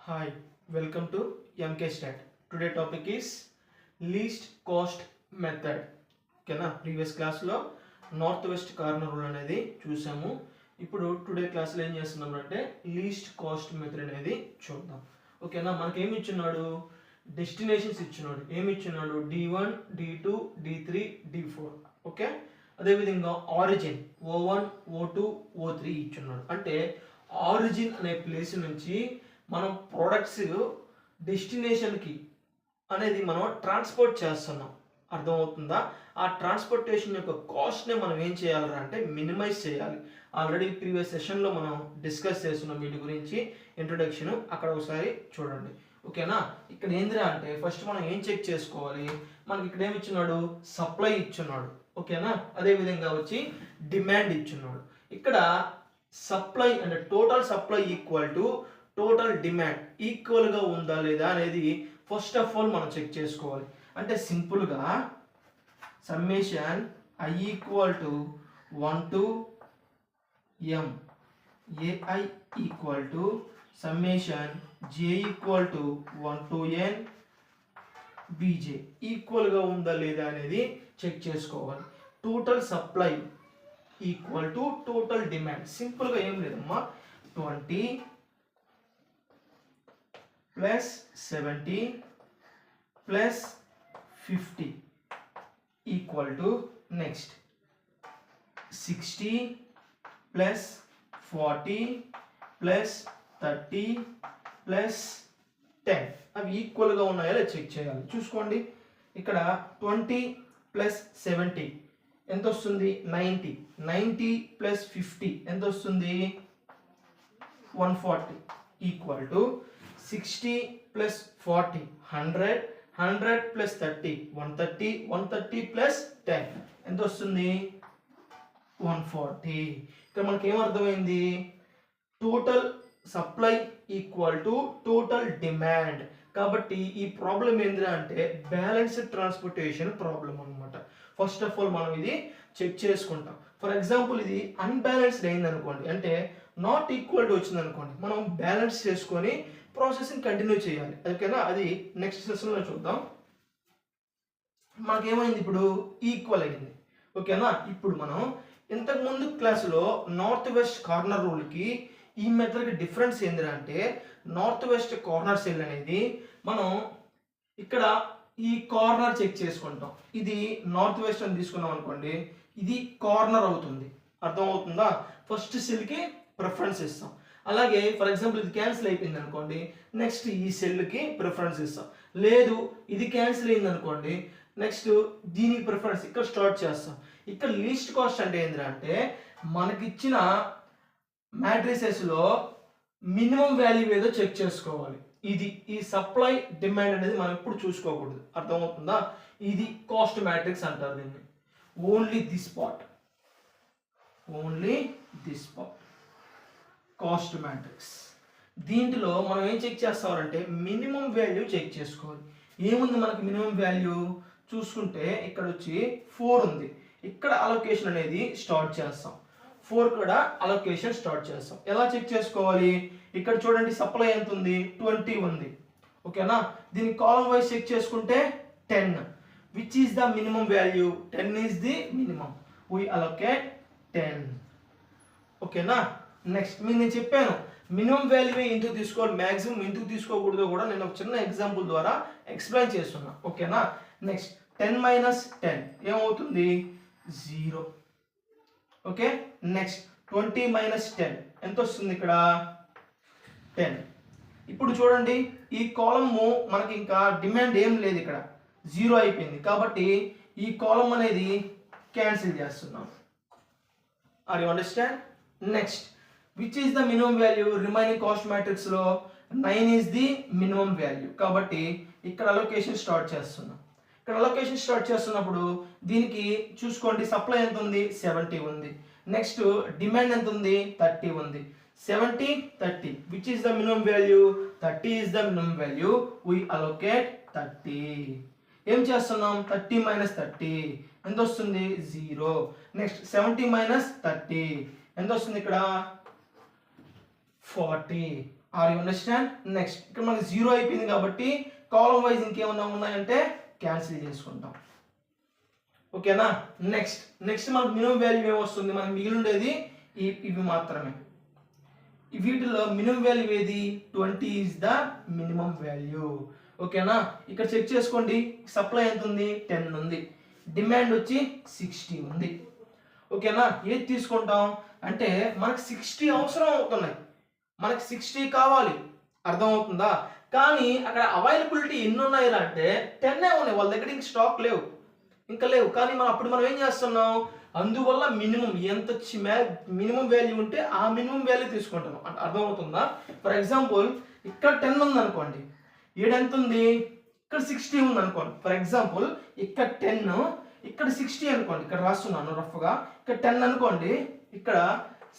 Hi, welcome to MKStat. Today topic is least cost method. ఓకేనా previous క్లాస్లో north west corner rule అనేది చూసాము. ఇప్పుడు టుడే క్లాస్లో ఏం చేస్తున్నాం అంటే లీస్ట్ కాస్ట్ మెథడ్ అనేది చూద్దాం. ఓకేనా మనకి ఏమి ఇచ్చున్నాడు, డెస్టినేషన్స్ ఇచ్చున్నాడు. ఏమి ఇచ్చున్నాడు, D1 D2 D3 D4. Okay, అదేవిధంగా ఆరిజిన్ O1 O2 O3 ఇచ్చున్నాడు. అంటే ఆరిజిన్ అనే ప్లేస్ నుంచి మనం ప్రోడక్ట్స్ డెస్టినేషన్కి అనేది మనం ట్రాన్స్పోర్ట్ చేస్తున్నాం. అర్థమవుతుందా? ఆ ట్రాన్స్పోర్టేషన్ యొక్క కాస్ట్ని మనం ఏం చేయాలి అంటే మినిమైజ్ చేయాలి. ఆల్రెడీ ప్రీవియస్ సెషన్లో మనం డిస్కస్ చేస్తున్నాం వీటి గురించి ఇంట్రొడక్షన్, అక్కడ ఒకసారి చూడండి. ఓకేనా, ఇక్కడ ఏందిరా అంటే ఫస్ట్ మనం ఏం చెక్ చేసుకోవాలి, మనకి ఇక్కడ ఏమి ఇచ్చున్నాడు, సప్లై ఇచ్చున్నాడు. ఓకేనా, అదేవిధంగా వచ్చి డిమాండ్ ఇచ్చున్నాడు. ఇక్కడ సప్లై అంటే total supply equal to total demand ఈక్వల్గా ఉందా లేదా అనేది ఫస్ట్ ఆఫ్ ఆల్ మనం చెక్ చేసుకోవాలి. అంటే సింపుల్గా summation I equal to 1 to M AI equal to summation J equal to 1 to N BJ ఈక్వల్గా ఉందా లేదా అనేది చెక్ చేసుకోవాలి. Total supply equal to total demand. సింపుల్గా ఏం లేదమ్మా, 20 plus 70 plus 50 equal to next 60 plus 40 plus 30 plus 10 అవి ఈక్వల్గా ఉన్నాయో లేదా చెక్ చేయాలి. చూసుకోండి, ఇక్కడ 20 plus 70 ఎంత వస్తుంది, 90. 90 plus 50 ఎంత వస్తుంది, 140 equal to 60 plus 40 100. 100 plus 30 130. 130 plus 10 ఎంత వస్తుంది, 140. ఇక్కడ మనకి ఏమర్థమైంది, total supply equal to total demand. కాబట్టి ఈ ప్రాబ్లం ఏందిరా అంటే బ్యాలెన్స్డ్ ట్రాన్స్పోర్టేషన్ ప్రాబ్లం అనమాట. ఫస్ట్ ఆఫ్ ఆల్ మనం ఇది చెక్ చేసుకుంటాం. ఫర్ ఎగ్జాంపుల్ ఇది అన్బ్యాలెన్స్డ్ అయింది అనుకోండి, అంటే నాట్ ఈక్వల్ టు వచ్చింది అనుకోండి, మనం బ్యాలెన్స్ చేసుకొని ప్రాసెసింగ్ కంటిన్యూ చేయాలి. ఓకేనా, అది నెక్స్ట్ సెషన్లో చూద్దాం. మనకేమైంది, ఇప్పుడు ఈక్వల్ అయింది. ఓకేనా, ఇప్పుడు మనం ఇంతకుముందు క్లాసులో నార్త్ వెస్ట్ కార్నర్ రూల్కి ఈ మెథడ్కి డిఫరెన్స్ ఏంటిరా అంటే నార్త్ వెస్ట్ కార్నర్ సెల్ అనేది మనం ఇక్కడ ఈ కార్నర్ చెక్ చేసుకుంటాం. ఇది నార్త్ వెస్ట్ అని తీసుకున్నాం అనుకోండి, ఇది కార్నర్ అవుతుంది. అర్థమవుతుందా? ఫస్ట్ సెల్కి ప్రిఫరెన్స్ ఇస్తాం. అలాగే ఫర్ ఎగ్జాంపుల్ ఇది క్యాన్సిల్ అయిపోయింది అనుకోండి, నెక్స్ట్ ఈ సెల్కి ప్రిఫరెన్స్ ఇస్తాం. లేదు ఇది క్యాన్సిల్ అయింది అనుకోండి, నెక్స్ట్ దీనికి ప్రిఫరెన్స్ ఇక్కడ స్టార్ట్ చేస్తాం. ఇక్కడ లీస్ట్ కాస్ట్ అంటే ఏంటి అంటే మనకిచ్చిన మ్యాట్రిసెస్లో మినిమం వాల్యూ ఏదో చెక్ చేసుకోవాలి. ఇది ఈ సప్లై డిమాండ్ అనేది మనం ఎప్పుడు చూసుకోకూడదు. అర్థమవుతుందా? ఇది కాస్ట్ మ్యాట్రిక్స్ అంటారు దీన్ని. Only this part, only this part cost matrix. దీంట్లో మనం ఏం చెక్ చేస్తామంటే మినిమం వాల్యూ చెక్ చేసుకోవాలి. ఏముంది మనకి మినిమం వాల్యూ చూసుకుంటే ఇక్కడ వచ్చి 4 ఉంది. ఇక్కడ అలొకేషన్ అనేది స్టార్ట్ చేస్తాం. 4 కూడా అలొకేషన్ స్టార్ట్ చేస్తాం. ఎలా చెక్ చేసుకోవాలి, ఇక్కడ చూడండి సప్లై ఎంత ఉంది, 20 ఉంది. ఓకేనా, దీన్ని కాలమ్ వైజ్ చెక్ చేసుకుంటే 10, which is the minimum value, 10 is the minimum, we allocate 10. ఓకేనా, నెక్స్ట్ మీకు నేను చెప్పాను మినిమం వాల్యూ ఎందుకు తీసుకోవాలి, మ్యాక్సిమం ఎందుకు తీసుకోకూడదో కూడా నేను ఒక చిన్న ఎగ్జాంపుల్ ద్వారా ఎక్స్ప్లెయిన్ చేస్తున్నా. ఓకేనా, నెక్స్ట్ 10 minus 10 ఏమవుతుంది, 0. ఓకే, నెక్స్ట్ 20 minus 10 ఎంత వస్తుంది, ఇక్కడ 10. ఇప్పుడు చూడండి ఈ కాలము మనకి ఇంకా డిమాండ్ ఏం లేదు, ఇక్కడ 0 అయిపోయింది. కాబట్టి ఈ కాలమ్ అనేది క్యాన్సిల్ చేస్తున్నాం. Are you understand? Next which is the minimum value, remaining cost matrix లో 9 ఈస్ ది మినిమం వాల్యూ. కాబట్టి ఇక్కడ అలొకేషన్ స్టార్ట్ చేస్తున్నాం. ఇక్కడ అలొకేషన్ స్టార్ట్ చేస్తున్నప్పుడు దీనికి చూసుకోండి సప్లై ఎంత ఉంది, 70 ఉంది. నెక్స్ట్ డిమాండ్ ఎంత ఉంది, 30 ఉంది. 70 30 which is the minimum value, 30 is the minimum value, we allocate 30. ఏం చేస్తున్నాం, 30 minus 30 ఎంత వస్తుంది, 0. నెక్స్ట్ 70 minus 30 ఎంత వస్తుంది, ఇక్కడ 40. Are you understand? నెక్స్ట్ ఇక్కడ మనకి 0 అయిపోయింది కాబట్టి కాలం వైజ్ ఇంకేమన్నా ఉన్నాయంటే క్యాన్సిల్ చేసుకుంటాం. ఓకేనా? నెక్స్ట్ మనకు మినిమం వాల్యూ ఏమొస్తుంది? మనకి మిగిలి ఉండేది ఇవి మాత్రమే. వీటిలో మినిమం వాల్యూ ఏది? 20 ఈజ్ ద మినిమం వాల్యూ. ఓకేనా? ఇక్కడ చెక్ చేసుకోండి. సప్లై ఎంత ఉంది? 10 ఉంది. డిమాండ్ వచ్చి 60 ఉంది. ఓకేనా? ఏది తీసుకుంటాం అంటే మనకు 60 అవసరం అవుతున్నాయి, మనకి 60 కావాలి, అర్థమవుతుందా? కానీ అక్కడ అవైలబిలిటీ ఎన్ని ఉన్నాయి అంటే 10 ఉన్నాయి, వాళ్ళ దగ్గర ఇంక స్టాక్ లేవు, ఇంకా లేవు. కానీ మనం ఏం చేస్తున్నాం? అందువల్ల మినిమం ఎంత మినిమం వాల్యూ ఉంటే ఆ మినిమం వాల్యూ తీసుకుంటున్నాం. అర్థమవుతుందా? ఫర్ ఎగ్జాంపుల్ ఇక్కడ 10 ఉంది అనుకోండి, ఈడ ఎంత ఉంది? ఇక్కడ 60 ఉంది అనుకోండి. ఫర్ ఎగ్జాంపుల్ ఇక్కడ 10, ఇక్కడ 60 అనుకోండి. ఇక్కడ రాస్తున్నాను రఫ్గా. ఇక్కడ 10 అనుకోండి, ఇక్కడ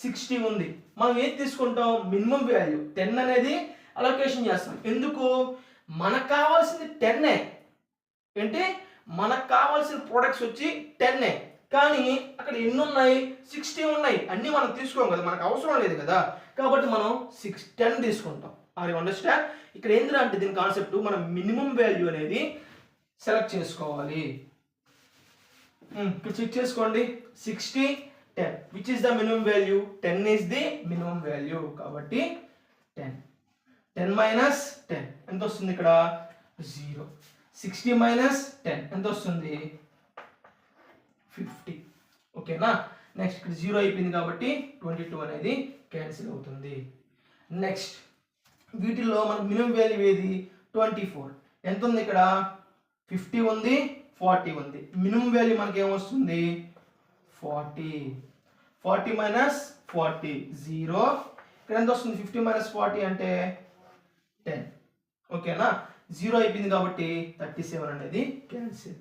60 ఉంది. మనం ఏది తీసుకుంటాం? మినిమం వాల్యూ 10 అనేది అలొకేషన్ చేస్తాం. ఎందుకు? మనకు కావాల్సింది 10 ఏంటి? మనకు కావాల్సిన ప్రొడక్ట్స్ వచ్చి 10 కానీ అక్కడ ఎన్ని ఉన్నాయి? 60 ఉన్నాయి. అన్నీ మనం తీసుకోం కదా, మనకు అవసరం లేదు కదా, కాబట్టి మనం 10 తీసుకుంటాం. Are you understand? ఇక్కడ ఏంద్రా అంటే దీని కాన్సెప్ట్ మనం మినిమం వాల్యూ అనేది సెలెక్ట్ చేసుకోవాలి. ఇక్కడ చెక్ చేసుకోండి. 60, 10 which is the minimum value? 10 is the minimum value. కాబట్టి 10 మైనస్ 10 ఎంత వస్తుంది? ఇక్కడ 0. 60 మైనస్ 10 ఎంత వస్తుంది? 50. ఓకేనా? నెక్స్ట్ ఇక్కడ 0 అయిపోయింది కాబట్టి 22 అనేది క్యాన్సిల్ అవుతుంది. నెక్స్ట్ వీటిల్లో మనకు మినిమం వాల్యూ ఏది? 24. ఎంత ఉంది ఇక్కడ? 50 ఉంది, 40 ఉంది. మినిమం వాల్యూ మనకి ఏమొస్తుంది? 40. 40 మైనస్ 40 0. ఇక్కడ ఎంత వస్తుంది? 50 మైనస్ 40 అంటే 10. ఓకేనా? 0 అయిపోయింది కాబట్టి 37 అనేది cancel.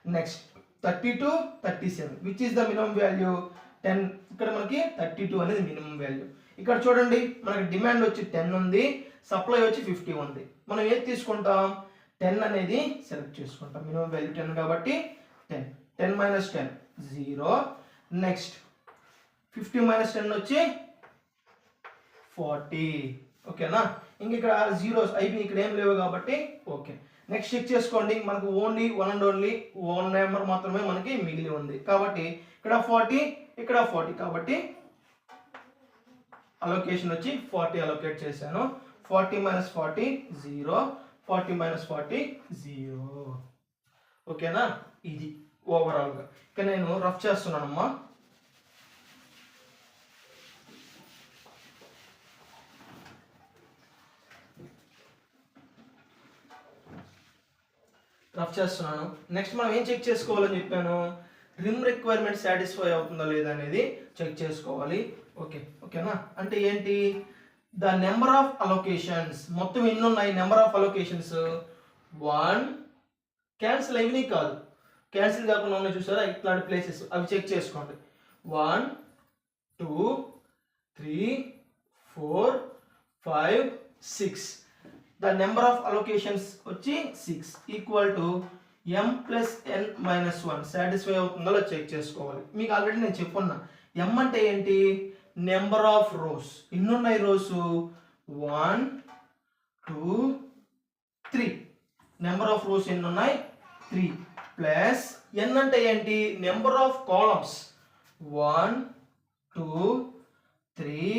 Next 32, 37 which is the minimum value? 10. ఇక్కడ మనకి 32 అనేది మినిమం వాల్యూ. ఇక్కడ చూడండి, మనకి డిమాండ్ వచ్చి 10 ఉంది, సప్లై వచ్చి 50 ఉంది. మనం ఏది తీసుకుంటాం? 10 అనేది సెలెక్ట్ చేసుకుంటాం. మినిమం వాల్యూ 10 కాబట్టి 10. 10 మైనస్ 10 0. నెక్స్ట్ 50 మైనస్ 10 వచ్చి 40. ఓకేనా? ఇంక ఇక్కడ 0 అయిపోయి ఇక్కడ ఏం లేవు కాబట్టి ఓకే. నెక్స్ట్ చెక్ చేసుకోండి, మనకు only one and only 1 number మాత్రమే మనకి మిగిలి ఉంది కాబట్టి ఇక్కడ 40, ఇక్కడ 40 కాబట్టి అలొకేషన్ వచ్చి 40 అలొకేట్ చేశాను. 40 మైనస్ 40 0. 40 మైనస్ 40 0. ఓకేనా? ఇది ఓవరాల్గా. ఇక నేను రఫ్ చేస్తున్నానమ్మా. రఫ్ చేస్తున్నాను. నెక్స్ట్ మనం ఏం చెక్ చేసుకోవాలని చెప్పాను? రిమ్ రిక్వైర్మెంట్ సాటిస్ఫై అవుతుందా లేదా అనేది చెక్ చేసుకోవాలి. ఓకేనా? అంటే ఏంటి? ద నెంబర్ ఆఫ్ అలొకేషన్స్, మొత్తం ఎన్ని ఉన్నాయి? Number of allocations 1. క్యాన్సిల్ అయినవి కాదు, క్యాన్సిల్ కాకుండా ఉన్నాయి చూసారా ఇట్లాంటి ప్లేసెస్, అవి చెక్ చేసుకోండి. 1, 2, 3, 4, 5, 6. ద నెంబర్ ఆఫ్ అలొకేషన్స్ వచ్చి 6 equal to m plus n minus 1 satisfy అవుతుందో చెక్ చేసుకోవాలి. మీకు ఆల్రెడీ నేను చెప్పున్నా, m అంటే ఏంటి? Number of rose. ఎన్ని ఉన్నాయి రోస్? 1, 2, 3. నెంబర్ ఆఫ్ రోస్ ఎన్ని ఉన్నాయి? 3 ప్లస్ n అంటే ఏంటి? Number of columns. 1, 2, 3,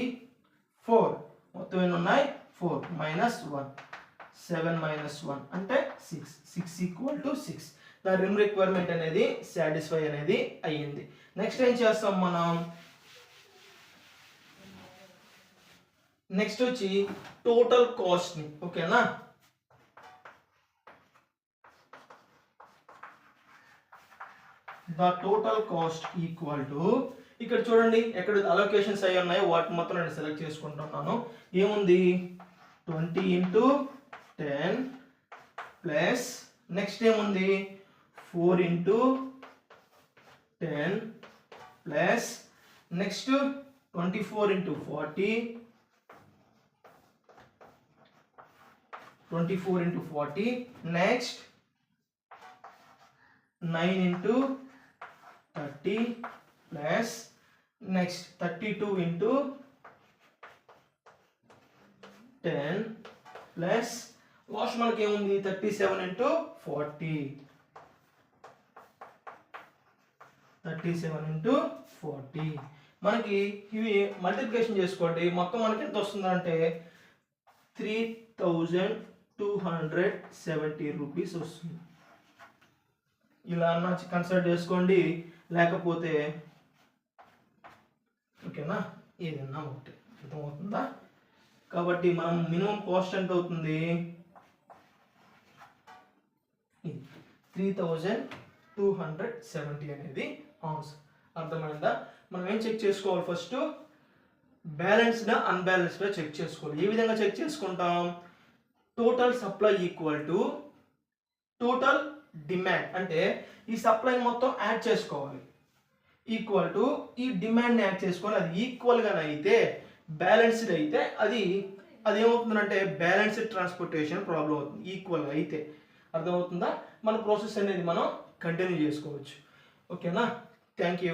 4. మొత్తం ఎన్ని ఉన్నాయి? 4 మైనస్ 1 7 మైనస్ 1 అంటే 6. 6 equal to 6. The rim requirement అనేది సాటిస్ఫై అనేది అయ్యింది. నెక్స్ట్ ఏం చేస్తాం మనం? నెక్స్ట్ వచ్చి టోటల్ కాస్ట్ ని. ఓకేనా? The total cost equal to, ఇక్కడ చూడండి ఎక్కడ అలొకేషన్స్ అయ్యి ఉన్నాయో వాటి మొత్తం నేను సెలెక్ట్ చేసుకుంటున్నాను. ఏముంది? 20 into 10 ప్లస్ నెక్స్ట్ ఏముంది? 4 into 10 plus next 24 into 40, 24 into 40, next 9 into 30 plus next 32 into 10 plus last మనకి ఏముంది 37 ఇంటూ 40 37 ఇంటూ 40 మనకి ఇవి మల్టిప్లికేషన్ చేసుకోండి మొత్తం మనకి ఎంత వస్తుందంటే 3270 రూపీస్ వస్తుంది. ఇలా అన్న కన్సిడర్ చేసుకోండి, లేకపోతే ఓకేనా ఏదన్నా ఒకటి అర్థమవుతుందా. కాబట్టి మనం మినిమం కాస్ట్ ఎంత అవుతుంది 3270 అనేది ఆన్సర్. అర్థమైందా. మనం ఏం చెక్ చేసుకోవాలి, ఫస్ట్ బ్యాలెన్స్డ్ అన్బ్యాలెన్స్డ్ చెక్ చేసుకోవాలి. ఏ విధంగా చెక్ చేసుకుంటాం, total supply equal to total demand, అంటే ఈ సప్లై మొత్తం యాడ్ చేసుకోవాలి, ఈక్వల్ టు ఈ డిమాండ్ని యాడ్ చేసుకోవాలి. అది ఈక్వల్గా అయితే బ్యాలెన్స్డ్ అయితే అది ఏమవుతుందంటే బ్యాలెన్స్డ్ ట్రాన్స్పోర్టేషన్ ప్రాబ్లం అవుతుంది. ఈక్వల్గా అయితే అర్థమవుతుందా. మన ప్రాసెస్ అనేది మనం కంటిన్యూ చేసుకోవచ్చు. ఓకేనా. Thank you.